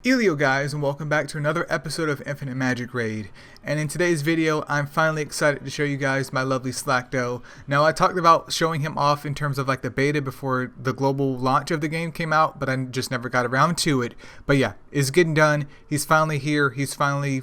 Elio guys, and welcome back to another episode of Infinite Magicraid. And in today's video, I'm finally excited to show you guys my lovely Slackdo. Now, I talked about showing him off in terms of like the beta before the global launch of the game came out, but I just never got around to it. But yeah, it's getting done. He's finally here. He's finally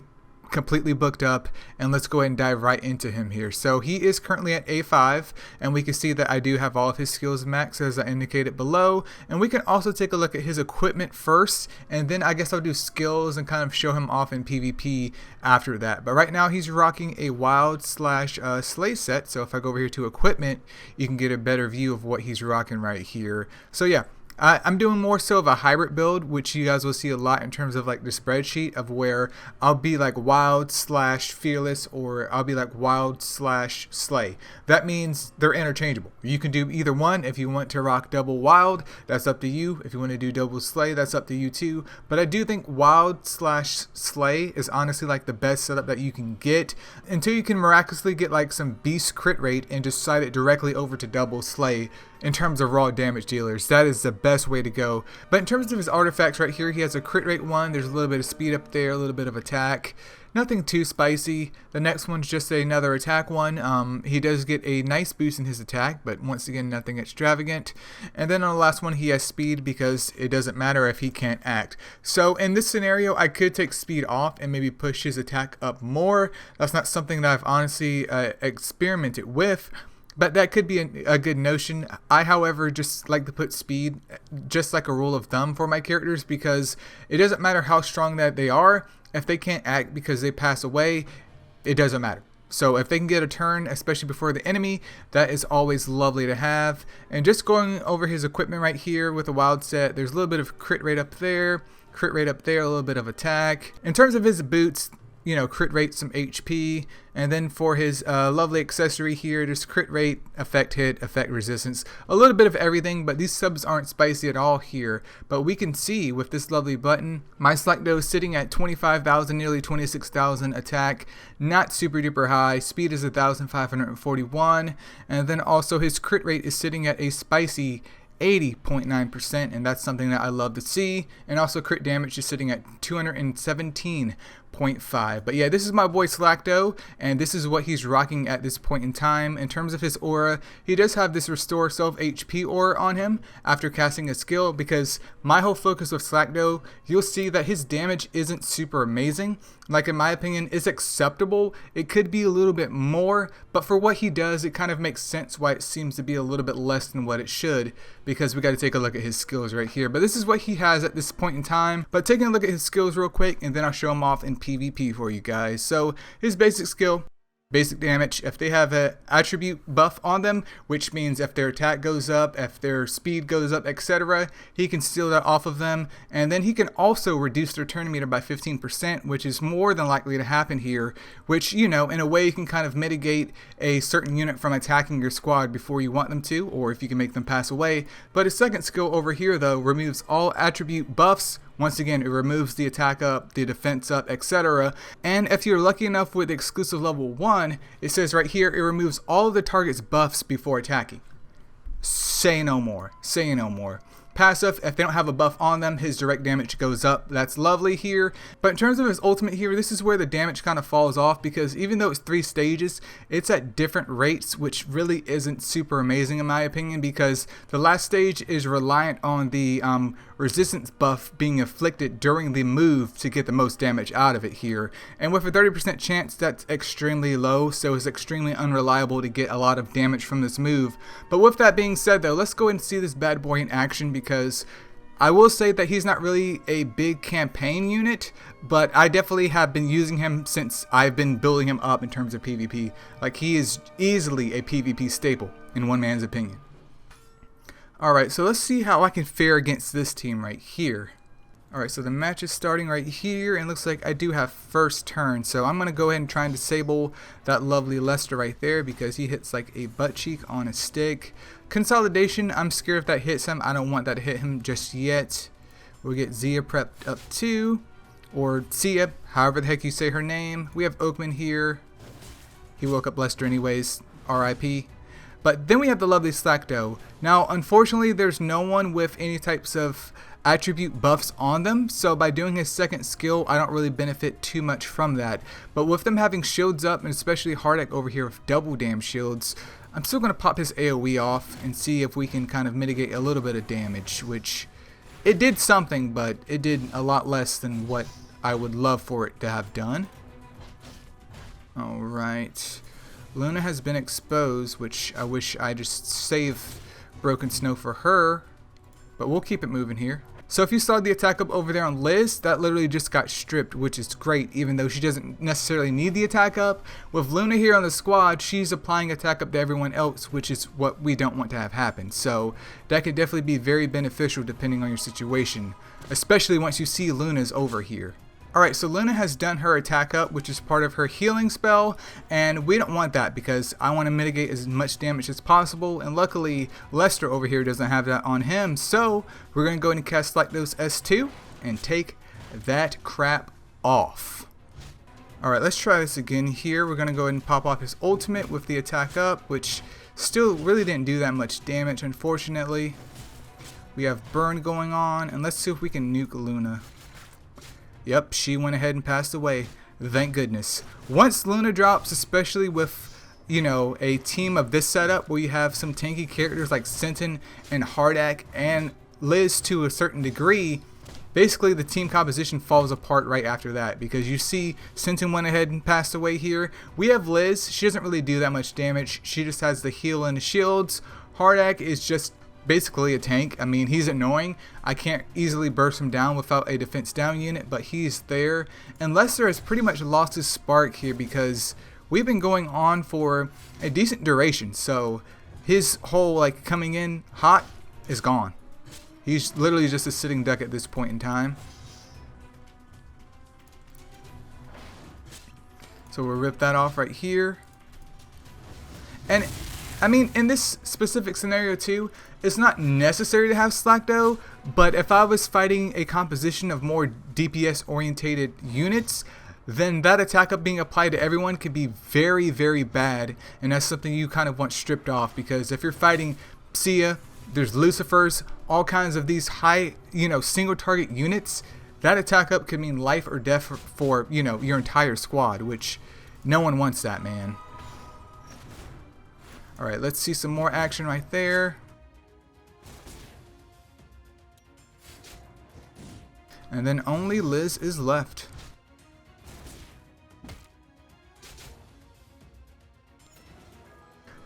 completely booked up, and let's go ahead and dive right into him here. So he is currently at A5, and we can see that I do have all of his skills maxed as I indicated below, and we can also take a look at his equipment first, and then I guess I'll do skills and kind of show him off in PvP after that. But right now he's rocking a wild slash slay set, so if I go over here to equipment, you can get a better view of what he's rocking right here. So yeah, I'm doing more so of a hybrid build, which you guys will see a lot in terms of like the spreadsheet of where I'll be like wild slash fearless, or I'll be like wild slash slay. That means they're interchangeable. You can do either one. If you want to rock double wild, that's up to you. If you want to do double slay, that's up to you too. But I do think wild slash slay is honestly like the best setup that you can get until you can miraculously get like some beast crit rate and just slide it directly over to double slay. In terms of raw damage dealers, that is the best way to go. But in terms of his artifacts right here, he has a crit rate 1, there's a little bit of speed up there, a little bit of attack. Nothing too spicy. The next one's just another attack one. He does get a nice boost in his attack, but once again, nothing extravagant. And then on the last one, he has speed because it doesn't matter if he can't act. So in this scenario, I could take speed off and maybe push his attack up more. That's not something that I've honestly experimented with, but that could be a good notion. I, however, just like to put speed just like a rule of thumb for my characters, because it doesn't matter how strong that they are. If they can't act because they pass away, it doesn't matter. So if they can get a turn, especially before the enemy, that is always lovely to have. And just going over his equipment right here with a wild set, there's a little bit of crit rate up there, a little bit of attack. In terms of his boots, you know, crit rate, some HP, and then for his lovely accessory here, just crit rate, effect hit, effect resistance, a little bit of everything. But these subs aren't spicy at all here. But we can see with this lovely button, my Slackdo is sitting at 25,000, nearly 26,000 attack, not super duper high. Speed is 1,541, and then also his crit rate is sitting at a spicy 80.9%, and that's something that I love to see. And also crit damage is sitting at 217.5. But yeah, this is my boy Slackdo, and this is what he's rocking at this point in time. In terms of his aura, he does have this restore self HP aura on him after casting a skill, because my whole focus with Slackdo, you'll see that his damage isn't super amazing. Like, in my opinion, it's acceptable. It could be a little bit more, but for what he does, it kind of makes sense why it seems to be a little bit less than what it should, because we got to take a look at his skills right here. But this is what he has at this point in time. But taking a look at his skills real quick, and then I'll show him off in PvP for you guys. So his basic skill, basic damage. If they have an attribute buff on them, which means if their attack goes up, if their speed goes up, etc., he can steal that off of them. And then he can also reduce their turn meter by 15%, which is more than likely to happen here, which, you know, in a way you can kind of mitigate a certain unit from attacking your squad before you want them to, or if you can make them pass away. But his second skill over here, though, removes all attribute buffs. Once again, it removes the attack up, the defense up, etc. And if you're lucky enough with exclusive level 1, it says right here, it removes all of the target's buffs before attacking. Say no more. Say no more. Passive, if they don't have a buff on them, his direct damage goes up. That's lovely here. But in terms of his ultimate here, this is where the damage kind of falls off, because even though it's 3 stages, it's at different rates, which really isn't super amazing in my opinion, because the last stage is reliant on the resistance buff being inflicted during the move to get the most damage out of it here. And with a 30% chance, that's extremely low, so it's extremely unreliable to get a lot of damage from this move. But with that being said, though, let's go ahead and see this bad boy in action, because I will say that he's not really a big campaign unit, but I definitely have been using him since I've been building him up in terms of PvP. Like, he is easily a PvP staple, in one man's opinion. Alright, so let's see how I can fare against this team right here. Alright, so the match is starting right here, and looks like I do have first turn, so I'm going to go ahead and try and disable that lovely Lester right there, because he hits like a butt cheek on a stick. Consolidation, I'm scared if that hits him. I don't want that to hit him just yet. We'll get Zia prepped up too, or Sia, however the heck you say her name. We have Oakman here. He woke up Lester anyways, RIP. But then we have the lovely Slackdo. Now, unfortunately, there's no one with any types of attribute buffs on them, so by doing his second skill I don't really benefit too much from that. But with them having shields up, and especially Hardak over here with double damn shields, I'm still going to pop his AoE off and see if we can kind of mitigate a little bit of damage, which it did something, but it did a lot less than what I would love for it to have done. Alright, Luna has been exposed, which I wish I just saved Broken Snow for her, but we'll keep it moving here. So if you saw the attack up over there on Liz, that literally just got stripped, which is great, even though she doesn't necessarily need the attack up. With Luna here on the squad, she's applying attack up to everyone else, which is what we don't want to have happen. So that could definitely be very beneficial depending on your situation, especially once you see Luna's over here. Alright, so Luna has done her attack up, which is part of her healing spell, and we don't want that because I want to mitigate as much damage as possible, and luckily Lester over here doesn't have that on him, so we're going to go ahead and cast Slackdo's S2 and take that crap off. Alright, let's try this again here. We're going to go ahead and pop off his ultimate with the attack up, which still really didn't do that much damage, unfortunately. We have burn going on, and let's see if we can nuke Luna. Yep, she went ahead and passed away. Thank goodness. Once Luna drops, especially with, you know, a team of this setup where you have some tanky characters like Sinton and Hardak and Liz to a certain degree, basically the team composition falls apart right after that, because you see Sinton went ahead and passed away here. We have Liz. She doesn't really do that much damage. She just has the heal and the shields. Hardak is just basically a tank. I mean, he's annoying. I can't easily burst him down without a defense down unit, but he's there. And Lester has pretty much lost his spark here because we've been going on for a decent duration, so his whole like coming in hot is gone. He's literally just a sitting duck at this point in time. So we'll rip that off right here. And I mean, in this specific scenario too, it's not necessary to have Slackdo, but if I was fighting a composition of more DPS orientated units, then that attack up being applied to everyone could be very, very bad, and that's something you kind of want stripped off, because if you're fighting Sia, there's Lucifers, all kinds of these high, you know, single target units, that attack up could mean life or death for you know, your entire squad, which no one wants that, man. Alright, let's see some more action right there. And then only Liz is left.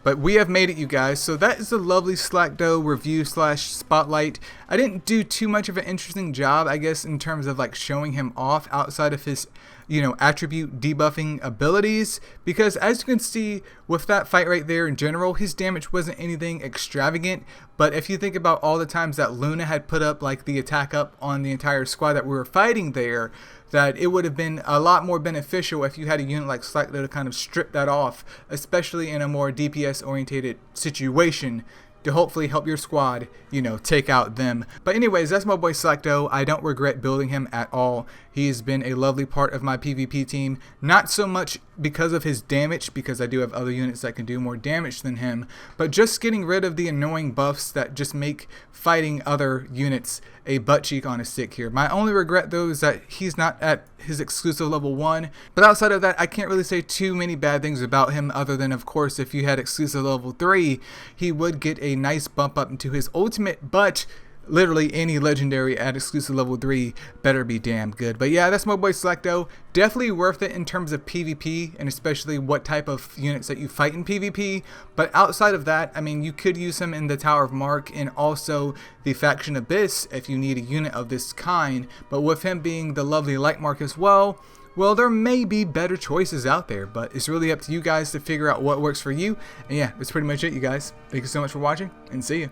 But we have made it, you guys. So that is the lovely Slackdo review / spotlight. I didn't do too much of an interesting job, I guess, in terms of like showing him off outside of his, you know, attribute debuffing abilities, because as you can see with that fight right there in general, his damage wasn't anything extravagant. But if you think about all the times that Luna had put up like the attack up on the entire squad that we were fighting there, that it would have been a lot more beneficial if you had a unit like Slackdo to kind of strip that off, especially in a more DPS orientated situation, to hopefully help your squad, you know, take out them. But anyways, that's my boy Slackdo. I don't regret building him at all. He has been a lovely part of my PvP team. Not so much because of his damage, because I do have other units that can do more damage than him, but just getting rid of the annoying buffs that just make fighting other units a butt cheek on a stick here. My only regret though is that he's not at his exclusive level 1, but outside of that I can't really say too many bad things about him, other than of course if you had exclusive level 3 he would get a nice bump up into his ultimate, but literally any legendary at exclusive level 3 better be damn good. But yeah, that's my boy Slackdo. Definitely worth it in terms of PvP, and especially what type of units that you fight in PvP. But outside of that, I mean, you could use him in the Tower of Mark and also the Faction Abyss if you need a unit of this kind. But with him being the lovely Light Mark as well, well, there may be better choices out there, but it's really up to you guys to figure out what works for you. And yeah, that's pretty much it, you guys. Thank you so much for watching, and see you.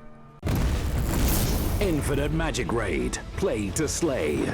Infinite Magicraid. Play to slay.